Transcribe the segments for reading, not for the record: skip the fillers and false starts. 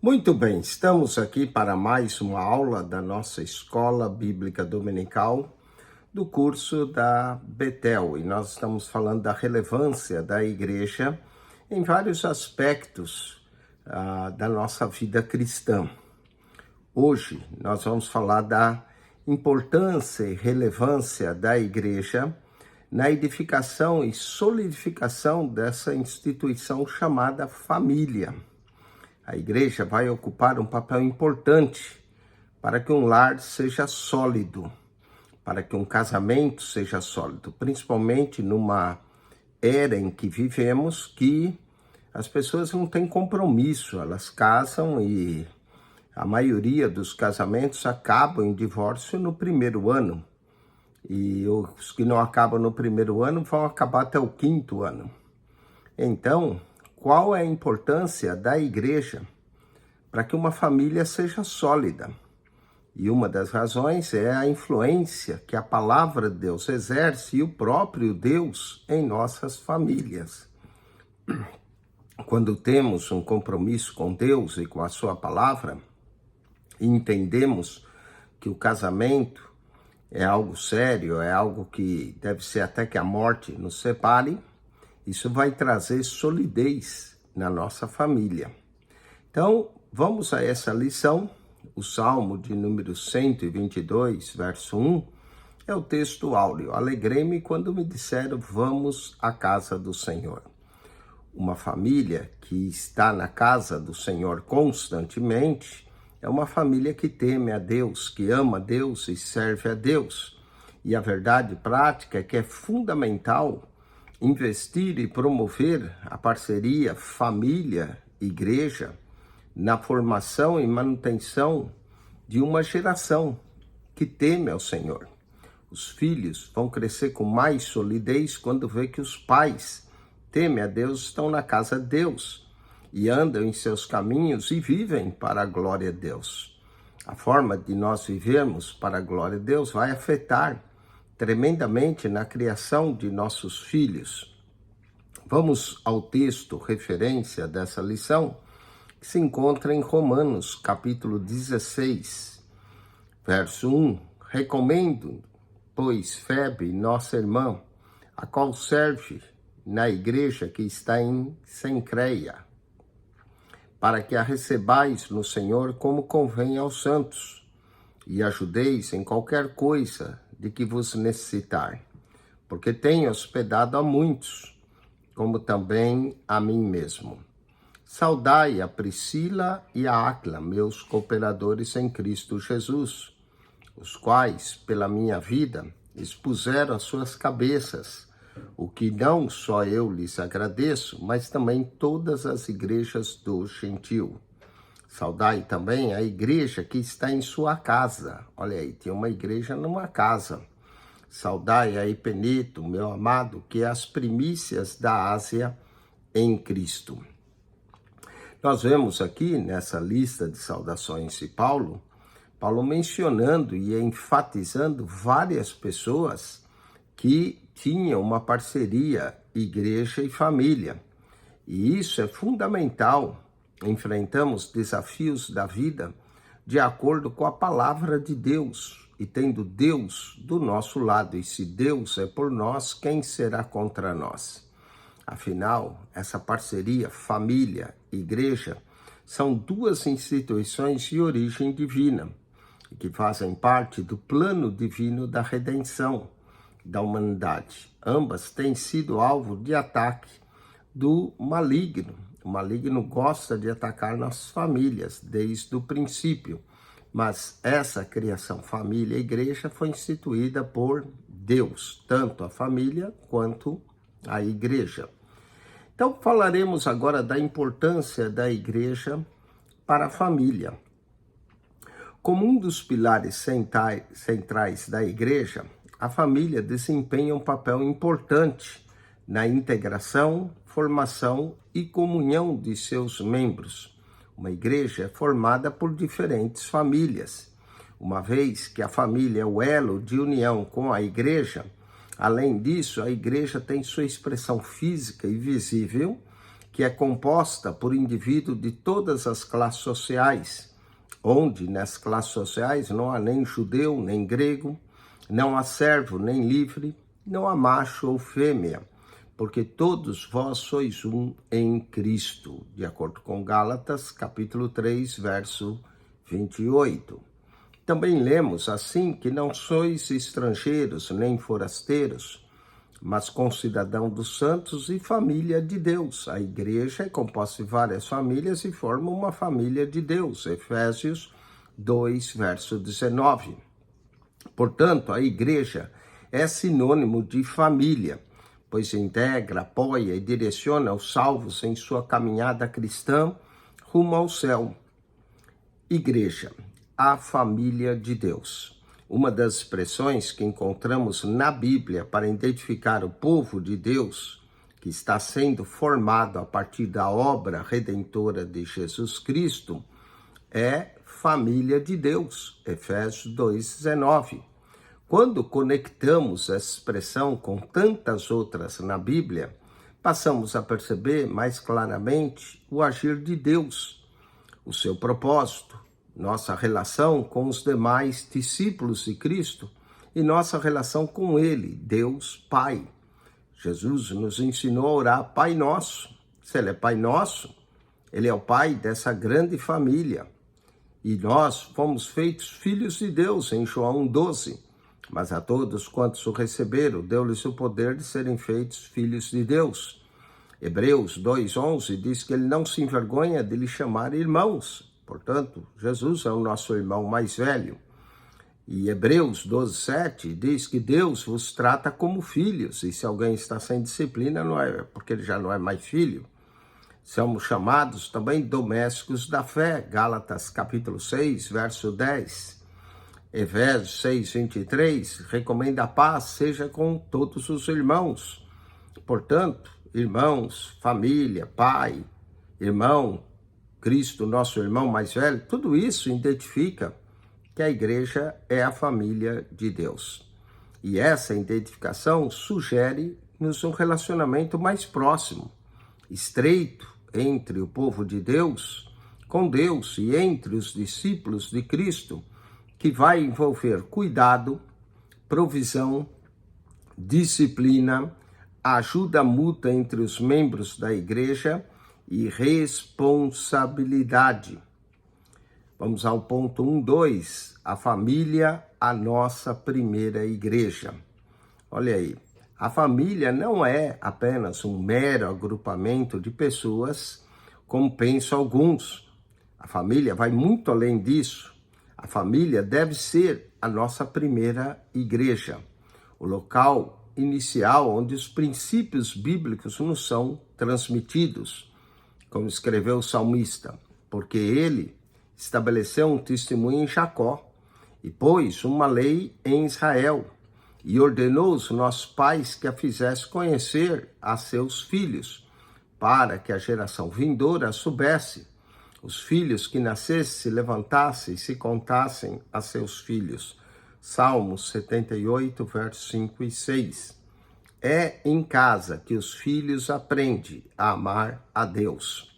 Muito bem, estamos aqui para mais uma aula da nossa Escola Bíblica Dominical do curso da Betel. E nós estamos falando da relevância da igreja em vários aspectos da nossa vida cristã. Hoje nós vamos falar da importância e relevância da igreja na edificação e solidificação dessa instituição chamada família. A igreja vai ocupar um papel importante para que um lar seja sólido, para que um casamento seja sólido, principalmente numa era em que vivemos, que as pessoas não têm compromisso, elas casam e a maioria dos casamentos acabam em divórcio no primeiro ano. E os que não acabam no primeiro ano vão acabar até o quinto ano. Então, qual é a importância da igreja para que uma família seja sólida? E uma das razões é a influência que a palavra de Deus exerce e o próprio Deus em nossas famílias. Quando temos um compromisso com Deus e com a sua palavra, e entendemos que o casamento é algo sério, é algo que deve ser até que a morte nos separe, isso vai trazer solidez na nossa família. Então, vamos a essa lição. O Salmo de número 122, verso 1, é o texto áureo. Alegrei-me quando me disseram, vamos à casa do Senhor. Uma família que está na casa do Senhor constantemente é uma família que teme a Deus, que ama a Deus e serve a Deus. E a verdade prática é que é fundamental investir e promover a parceria família-igreja na formação e manutenção de uma geração que teme ao Senhor. Os filhos vão crescer com mais solidez quando vê que os pais temem a Deus, estão na casa de Deus e andam em seus caminhos e vivem para a glória de Deus. A forma de nós vivermos para a glória de Deus vai afetar tremendamente na criação de nossos filhos. Vamos ao texto referência dessa lição, que se encontra em Romanos, capítulo 16, verso 1. Recomendo, pois, Febe, nossa irmã, a qual serve na igreja que está em Cencreia, para que a recebais no Senhor como convém aos santos, e ajudeis em qualquer coisa de que vos necessitar, porque tenho hospedado a muitos, como também a mim mesmo. Saudai a Priscila e a Áquila, meus cooperadores em Cristo Jesus, os quais, pela minha vida, expuseram as suas cabeças, o que não só eu lhes agradeço, mas também todas as igrejas do Gentil. Saudai também a igreja que está em sua casa. Olha aí, tem uma igreja numa casa. Saudai a Epeneto, meu amado, que é as primícias da Ásia em Cristo. Nós vemos aqui nessa lista de saudações de Paulo mencionando e enfatizando várias pessoas que tinham uma parceria igreja e família. E isso é fundamental. Enfrentamos desafios da vida de acordo com a palavra de Deus e tendo Deus do nosso lado. E se Deus é por nós, quem será contra nós? Afinal, essa parceria família, igreja, são duas instituições de origem divina que fazem parte do plano divino da redenção da humanidade. Ambas têm sido alvo de ataque do maligno. O maligno gosta de atacar nossas famílias desde o princípio, mas essa criação família e igreja foi instituída por Deus, tanto a família quanto a igreja. Então falaremos agora da importância da igreja para a família. Como um dos pilares centrais da igreja, a família desempenha um papel importante na integração, formação e comunhão de seus membros. Uma igreja é formada por diferentes famílias. Uma vez que a família é o elo de união com a igreja, além disso, a igreja tem sua expressão física e visível que é composta por indivíduos de todas as classes sociais, onde nas classes sociais não há nem judeu, nem grego, não há servo, nem livre, não há macho ou fêmea, porque todos vós sois um em Cristo, de acordo com Gálatas, capítulo 3, verso 28. Também lemos assim que não sois estrangeiros nem forasteiros, mas concidadão dos santos e família de Deus. A igreja é composta de várias famílias e forma uma família de Deus. Efésios 2, verso 19. Portanto, a igreja é sinônimo de família, pois integra, apoia e direciona os salvos em sua caminhada cristã rumo ao céu. Igreja, a família de Deus. Uma das expressões que encontramos na Bíblia para identificar o povo de Deus que está sendo formado a partir da obra redentora de Jesus Cristo é família de Deus, Efésios 2,19. Quando conectamos essa expressão com tantas outras na Bíblia, passamos a perceber mais claramente o agir de Deus, o seu propósito, nossa relação com os demais discípulos de Cristo e nossa relação com Ele, Deus Pai. Jesus nos ensinou a orar Pai Nosso. Se Ele é Pai Nosso, Ele é o Pai dessa grande família. E nós fomos feitos filhos de Deus em João 12. Mas a todos quantos o receberam, deu-lhes o poder de serem feitos filhos de Deus. Hebreus 2,11 diz que Ele não se envergonha de lhe chamar irmãos. Portanto, Jesus é o nosso irmão mais velho. E Hebreus 12,7 diz que Deus vos trata como filhos. E se alguém está sem disciplina, não é porque ele já não é mais filho. Somos chamados também domésticos da fé. Gálatas capítulo 6, verso 10. Efésios 6:23 recomenda a paz seja com todos os irmãos. Portanto, irmãos, família, pai, irmão, Cristo, nosso irmão mais velho, tudo isso identifica que a igreja é a família de Deus. E essa identificação sugere-nos um relacionamento mais próximo, estreito entre o povo de Deus, com Deus e entre os discípulos de Cristo, que vai envolver cuidado, provisão, disciplina, ajuda mútua entre os membros da igreja e responsabilidade. Vamos ao ponto 1.2, a família, a nossa primeira igreja. Olha aí, a família não é apenas um mero agrupamento de pessoas, como pensam alguns. A família vai muito além disso. A família deve ser a nossa primeira igreja, o local inicial onde os princípios bíblicos nos são transmitidos. Como escreveu o salmista, porque ele estabeleceu um testemunho em Jacó e pôs uma lei em Israel e ordenou os nossos pais que a fizesse conhecer a seus filhos, para que a geração vindoura soubesse, os filhos que nascessem se levantassem e se contassem a seus filhos. Salmos 78, versos 5 e 6. É em casa que os filhos aprendem a amar a Deus.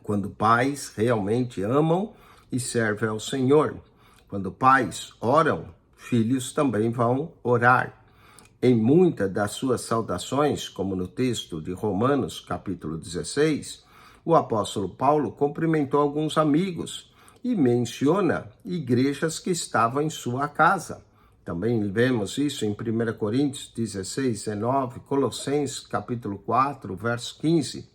Quando pais realmente amam e servem ao Senhor. Quando pais oram, filhos também vão orar. Em muitas das suas saudações, como no texto de Romanos, capítulo 16, o apóstolo Paulo cumprimentou alguns amigos e menciona igrejas que estavam em sua casa. Também vemos isso em 1 Coríntios 16, 19, Colossenses capítulo 4, verso 15.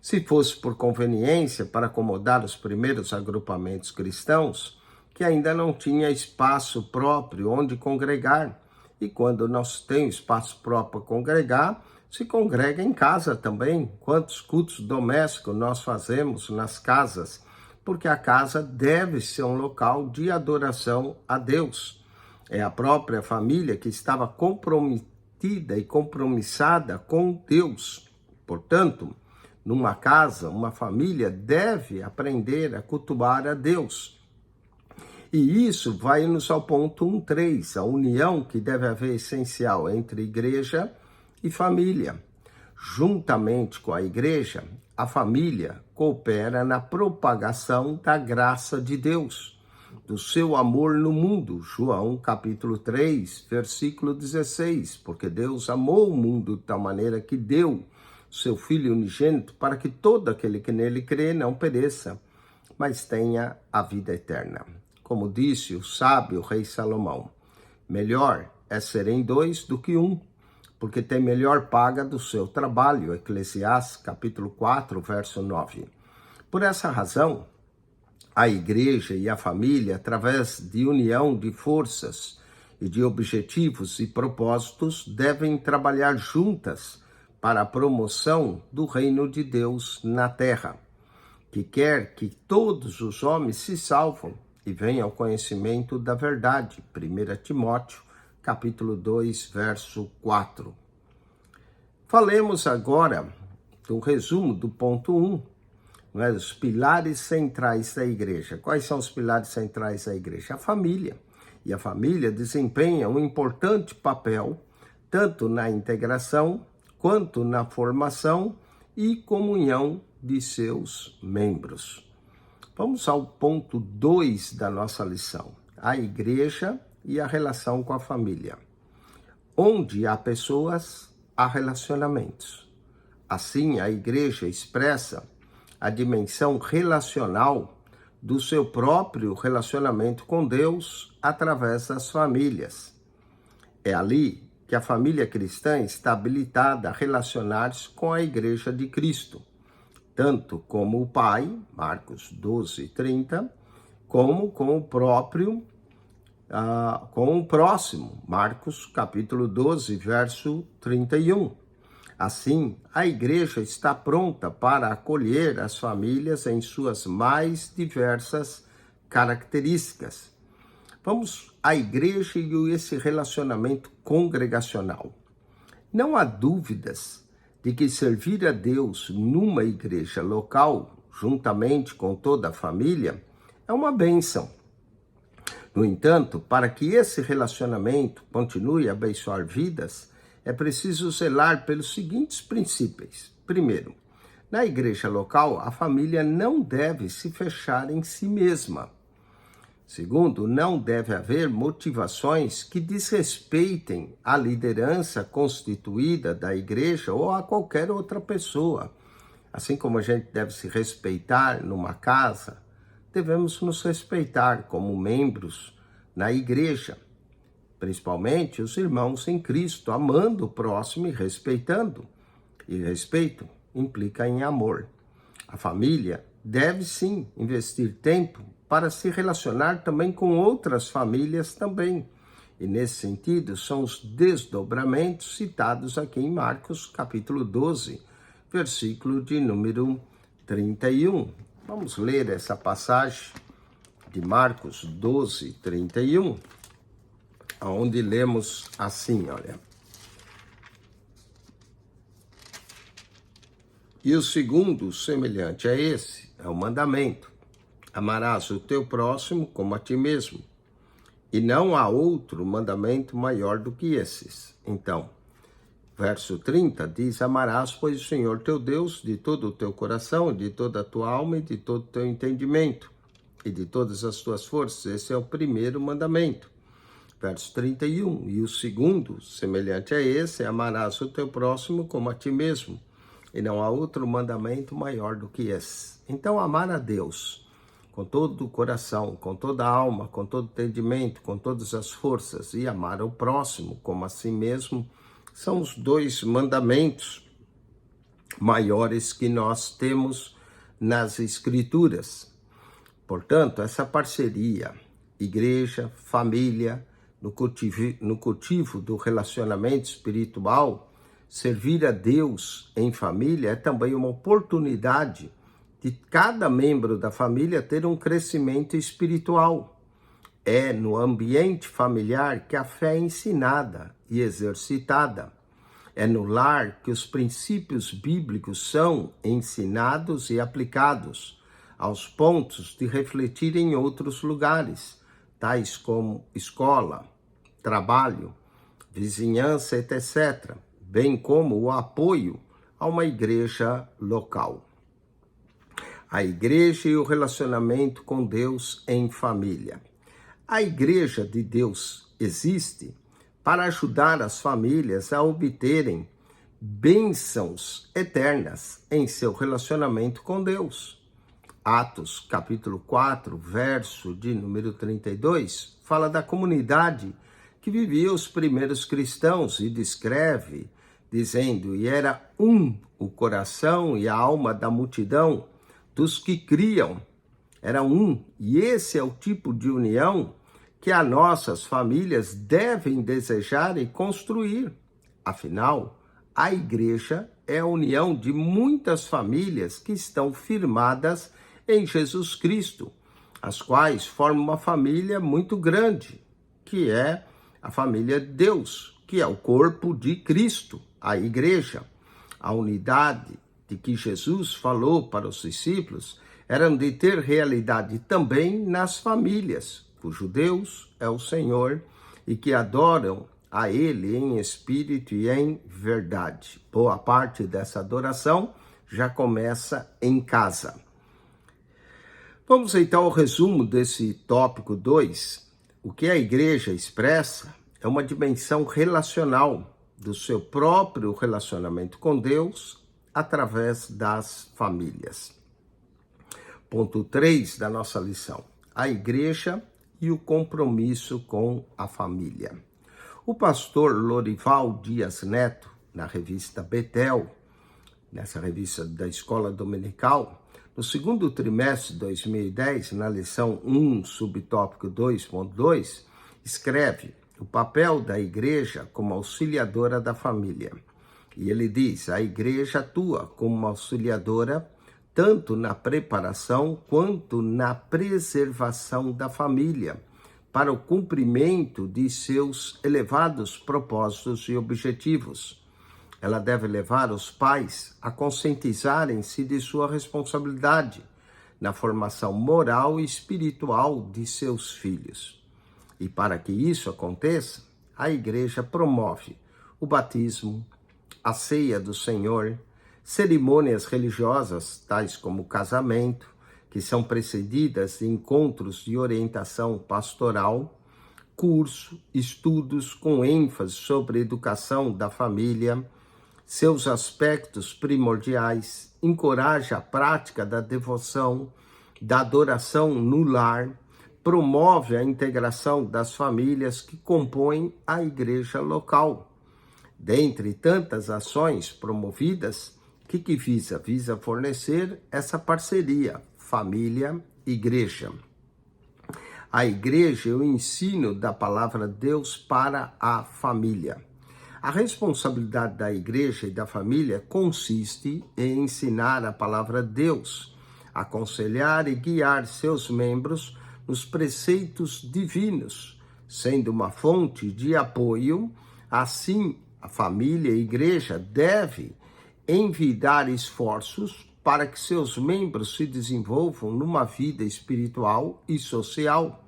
Se fosse por conveniência para acomodar os primeiros agrupamentos cristãos, que ainda não tinha espaço próprio onde congregar, e quando nós temos espaço próprio para congregar, se congrega em casa também. Quantos cultos domésticos nós fazemos nas casas? Porque a casa deve ser um local de adoração a Deus. É a própria família que estava comprometida e compromissada com Deus. Portanto, numa casa, uma família deve aprender a cultuar a Deus. E isso vai-nos ao ponto 1.3, a união que deve haver essencial entre igreja e família. Juntamente com a igreja, a família coopera na propagação da graça de Deus, do seu amor no mundo. João capítulo 3, versículo 16. Porque Deus amou o mundo de tal maneira que deu seu Filho unigênito para que todo aquele que nele crê não pereça, mas tenha a vida eterna. Como disse o sábio rei Salomão, melhor é serem dois do que um, porque tem melhor paga do seu trabalho. Eclesiastes capítulo 4, verso 9. Por essa razão, a igreja e a família, através de união de forças e de objetivos e propósitos, devem trabalhar juntas para a promoção do reino de Deus na terra, que quer que todos os homens se salvam e venham ao conhecimento da verdade. 1 Timóteo, capítulo 2, verso 4. Falemos agora do resumo do ponto 1, os pilares centrais da igreja. Quais são os pilares centrais da igreja? A família. E a família desempenha um importante papel, tanto na integração, quanto na formação e comunhão de seus membros. Vamos ao ponto 2 da nossa lição. A igreja e a relação com a família. Onde há pessoas, há relacionamentos. Assim, a igreja expressa a dimensão relacional do seu próprio relacionamento com Deus através das famílias. É ali que a família cristã está habilitada a relacionar-se com a igreja de Cristo, tanto como o Pai, Marcos 12, 30, como com o próprio, com o próximo, Marcos capítulo 12, verso 31. Assim, a igreja está pronta para acolher as famílias em suas mais diversas características. Vamos à igreja e esse relacionamento congregacional. Não há dúvidas de que servir a Deus numa igreja local, juntamente com toda a família, é uma bênção. No entanto, para que esse relacionamento continue a abençoar vidas, é preciso zelar pelos seguintes princípios. Primeiro, na igreja local, a família não deve se fechar em si mesma. Segundo, não deve haver motivações que desrespeitem a liderança constituída da igreja ou a qualquer outra pessoa. Assim como a gente deve se respeitar numa casa, devemos nos respeitar como membros na igreja, principalmente os irmãos em Cristo, amando o próximo e respeitando. E respeito implica em amor. A família deve sim investir tempo para se relacionar também com outras famílias também. E nesse sentido são os desdobramentos citados aqui em Marcos capítulo 12, versículo de número 31. Vamos ler essa passagem de Marcos 12, 31, onde lemos assim, olha. E o segundo, semelhante a esse, é o mandamento. Amarás o teu próximo como a ti mesmo. E não há outro mandamento maior do que esses. Então, verso 30 diz, amarás, pois, o Senhor teu Deus de todo o teu coração, de toda a tua alma e de todo o teu entendimento, e de todas as tuas forças. Esse é o primeiro mandamento. Verso 31, e o segundo, semelhante a esse, é amarás o teu próximo como a ti mesmo. E não há outro mandamento maior do que esse. Então, amar a Deus com todo o coração, com toda a alma, com todo o entendimento, com todas as forças, e amar o próximo como a si mesmo, são os dois mandamentos maiores que nós temos nas Escrituras. Portanto, essa parceria, igreja, família, no cultivo do relacionamento espiritual, servir a Deus em família é também uma oportunidade de cada membro da família ter um crescimento espiritual. É no ambiente familiar que a fé é ensinada e exercitada. É no lar que os princípios bíblicos são ensinados e aplicados, aos pontos de refletir em outros lugares, tais como escola, trabalho, vizinhança, etc., bem como o apoio a uma igreja local. A igreja e o relacionamento com Deus em família. A igreja de Deus existe para ajudar as famílias a obterem bênçãos eternas em seu relacionamento com Deus. Atos, capítulo 4, verso de número 32, fala da comunidade que vivia os primeiros cristãos e descreve, dizendo, e era um o coração e a alma da multidão dos que criam. Era um, e esse é o tipo de união que as nossas famílias devem desejar e construir. Afinal, a igreja é a união de muitas famílias que estão firmadas em Jesus Cristo, as quais formam uma família muito grande, que é a família de Deus, que é o corpo de Cristo, a igreja. A unidade de que Jesus falou para os discípulos era de ter realidade também nas famílias, cujo Deus é o Senhor e que adoram a Ele em espírito e em verdade. Boa parte dessa adoração já começa em casa. Vamos então ao resumo desse tópico 2. O que a igreja expressa é uma dimensão relacional do seu próprio relacionamento com Deus através das famílias. Ponto 3 da nossa lição. A igreja e o compromisso com a família. O pastor Lorival Dias Neto, na revista Betel, nessa revista da Escola Dominical, no segundo trimestre de 2010, na lição 1, subtópico 2.2, escreve o papel da igreja como auxiliadora da família. E ele diz, a igreja atua como uma auxiliadora tanto na preparação quanto na preservação da família, para o cumprimento de seus elevados propósitos e objetivos. Ela deve levar os pais a conscientizarem-se de sua responsabilidade na formação moral e espiritual de seus filhos. E para que isso aconteça, a igreja promove o batismo, a ceia do Senhor, cerimônias religiosas, tais como o casamento, que são precedidas de encontros de orientação pastoral, curso, estudos com ênfase sobre a educação da família, seus aspectos primordiais, encoraja a prática da devoção, da adoração no lar, promove a integração das famílias que compõem a igreja local. Dentre tantas ações promovidas, o que visa? Visa fornecer essa parceria, família-igreja. A igreja é o ensino da palavra de Deus para a família. A responsabilidade da igreja e da família consiste em ensinar a palavra de Deus, aconselhar e guiar seus membros nos preceitos divinos, sendo uma fonte de apoio. Assim, a família e a igreja deve envidar esforços para que seus membros se desenvolvam numa vida espiritual e social,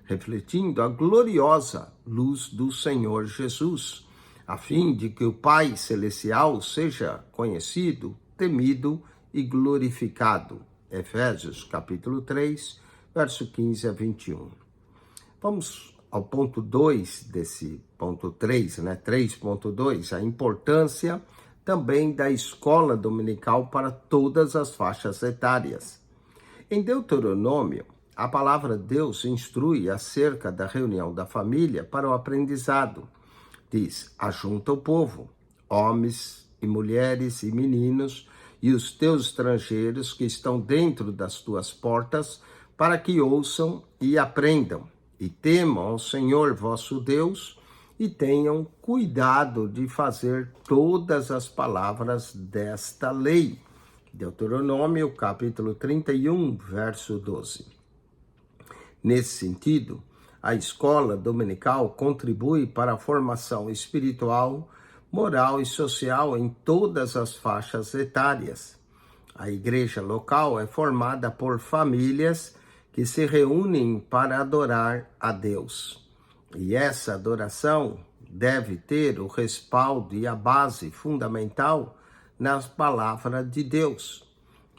refletindo a gloriosa luz do Senhor Jesus, a fim de que o Pai Celestial seja conhecido, temido e glorificado. Efésios, capítulo 3, verso 15 a 21. Vamos ao ponto 2 desse ponto 3, 3.2, a importância também da escola dominical para todas as faixas etárias. Em Deuteronômio, a palavra de Deus instrui acerca da reunião da família para o aprendizado. Diz, ajunta o povo, homens e mulheres e meninos, e os teus estrangeiros que estão dentro das tuas portas, para que ouçam e aprendam, e temam ao Senhor vosso Deus, e tenham cuidado de fazer todas as palavras desta lei. Deuteronômio, capítulo 31, verso 12. Nesse sentido, a escola dominical contribui para a formação espiritual, moral e social em todas as faixas etárias. A igreja local é formada por famílias que se reúnem para adorar a Deus. E essa adoração deve ter o respaldo e a base fundamental nas palavras de Deus.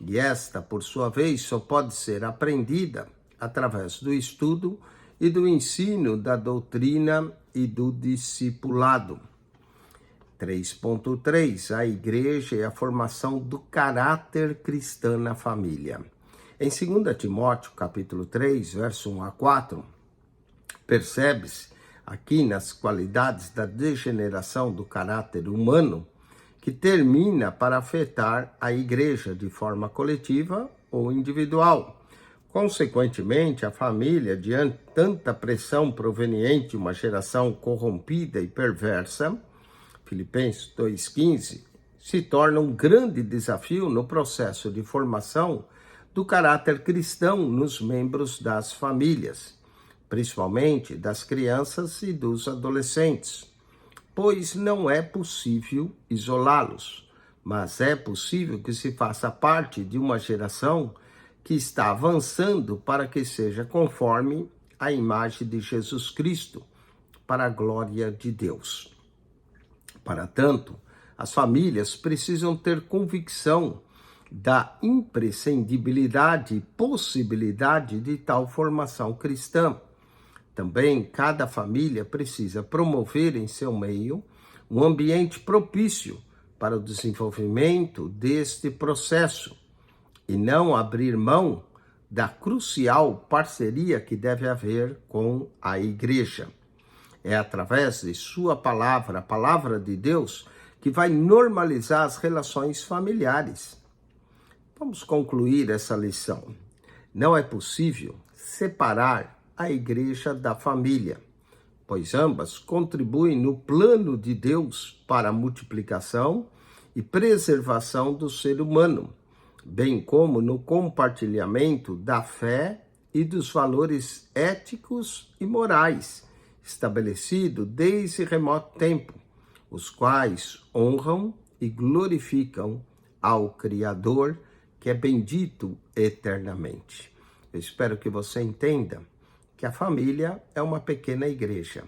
E esta, por sua vez, só pode ser aprendida através do estudo e do ensino da doutrina e do discipulado. 3.3. A igreja e a formação do caráter cristão na família. Em 2 Timóteo, capítulo 3, verso 1 a 4, percebe-se aqui nas qualidades da degeneração do caráter humano que termina para afetar a igreja de forma coletiva ou individual. Consequentemente, a família, diante de tanta pressão proveniente de uma geração corrompida e perversa, Filipenses 2,15, se torna um grande desafio no processo de formação do caráter cristão nos membros das famílias, principalmente das crianças e dos adolescentes, pois não é possível isolá-los, mas é possível que se faça parte de uma geração que está avançando para que seja conforme a imagem de Jesus Cristo, para a glória de Deus. Para tanto, as famílias precisam ter convicção da imprescindibilidade e possibilidade de tal formação cristã. Também, cada família precisa promover em seu meio um ambiente propício para o desenvolvimento deste processo e não abrir mão da crucial parceria que deve haver com a igreja. É através de sua palavra, a palavra de Deus, que vai normalizar as relações familiares. Vamos concluir essa lição. Não é possível separar a igreja da família, pois ambas contribuem no plano de Deus para a multiplicação e preservação do ser humano, bem como no compartilhamento da fé e dos valores éticos e morais, estabelecido desde remoto tempo, os quais honram e glorificam ao Criador, que é bendito eternamente. Eu espero que você entenda que a família é uma pequena igreja,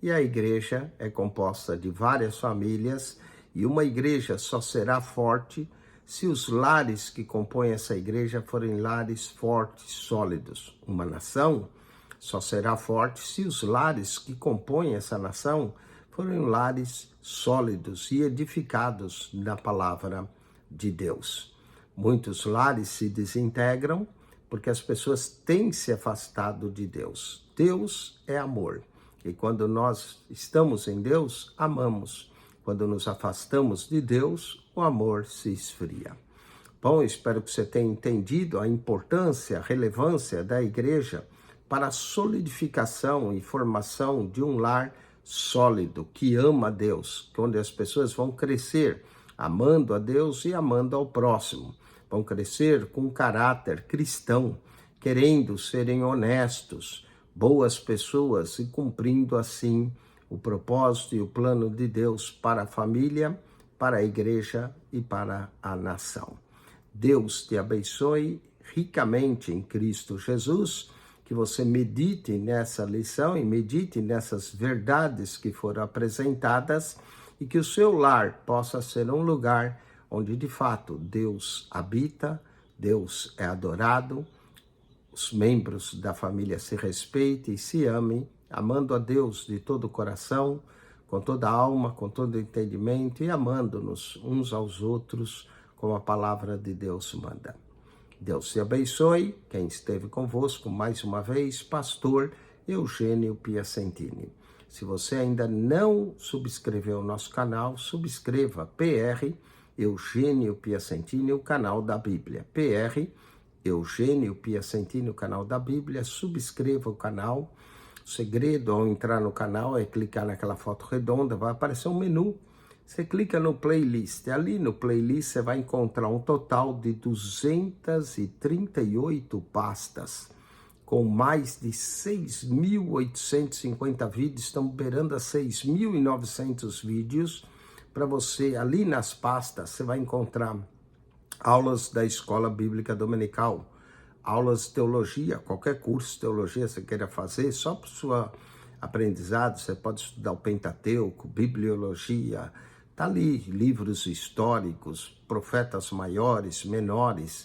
e a igreja é composta de várias famílias, e uma igreja só será forte se os lares que compõem essa igreja forem lares fortes, sólidos. Uma nação só será forte se os lares que compõem essa nação forem lares sólidos e edificados na palavra de Deus. Muitos lares se desintegram porque as pessoas têm se afastado de Deus. Deus é amor. E quando nós estamos em Deus, amamos. Quando nos afastamos de Deus, o amor se esfria. Bom, espero que você tenha entendido a importância, a relevância da igreja para a solidificação e formação de um lar sólido, que ama a Deus, onde as pessoas vão crescer amando a Deus e amando ao próximo. Vão crescer com caráter cristão, querendo serem honestos, boas pessoas e cumprindo assim o propósito e o plano de Deus para a família, para a igreja e para a nação. Deus te abençoe ricamente em Cristo Jesus, que você medite nessa lição e medite nessas verdades que foram apresentadas e que o seu lar possa ser um lugar onde de fato Deus habita, Deus é adorado, os membros da família se respeitem e se amem, amando a Deus de todo o coração, com toda a alma, com todo o entendimento e amando-nos uns aos outros, como a palavra de Deus manda. Deus te abençoe. Quem esteve convosco mais uma vez, pastor Eugênio Piacentini. Se você ainda não subscreveu o nosso canal, subscreva PR Eugênio Piacentini, o canal da Bíblia. PR Eugênio Piacentini, o canal da Bíblia. Subscreva o canal. O segredo ao entrar no canal é clicar naquela foto redonda, vai aparecer um menu. Você clica no playlist. Ali no playlist você vai encontrar um total de 238 pastas, com mais de 6.850 vídeos, estão beirando a 6.900 vídeos. Para você, ali nas pastas, você vai encontrar aulas da Escola Bíblica Dominical, aulas de teologia, qualquer curso de teologia você queira fazer, só para o seu aprendizado, você pode estudar o Pentateuco, Bibliologia, Está ali, livros históricos, profetas maiores, menores.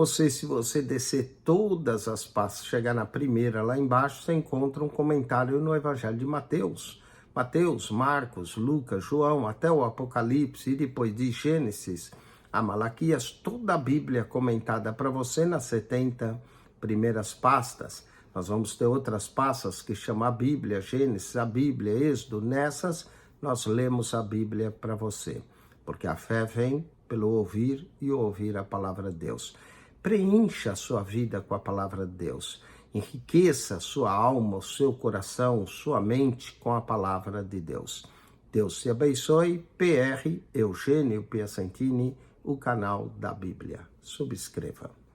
Se você descer todas as pastas, chegar na primeira lá embaixo, você encontra um comentário no Evangelho de Mateus. Mateus, Marcos, Lucas, João, até o Apocalipse, e depois de Gênesis a Malaquias, toda a Bíblia comentada para você nas 70 primeiras pastas. Nós vamos ter outras pastas que chamam a Bíblia, Gênesis, a Bíblia, Êxodo. Nessas, nós lemos a Bíblia para você, porque a fé vem pelo ouvir e ouvir a palavra de Deus. Preencha a sua vida com a palavra de Deus. Enriqueça sua alma, o seu coração, sua mente com a palavra de Deus. Deus te abençoe. PR Eugênio Piacentini, o canal da Bíblia. Subscreva.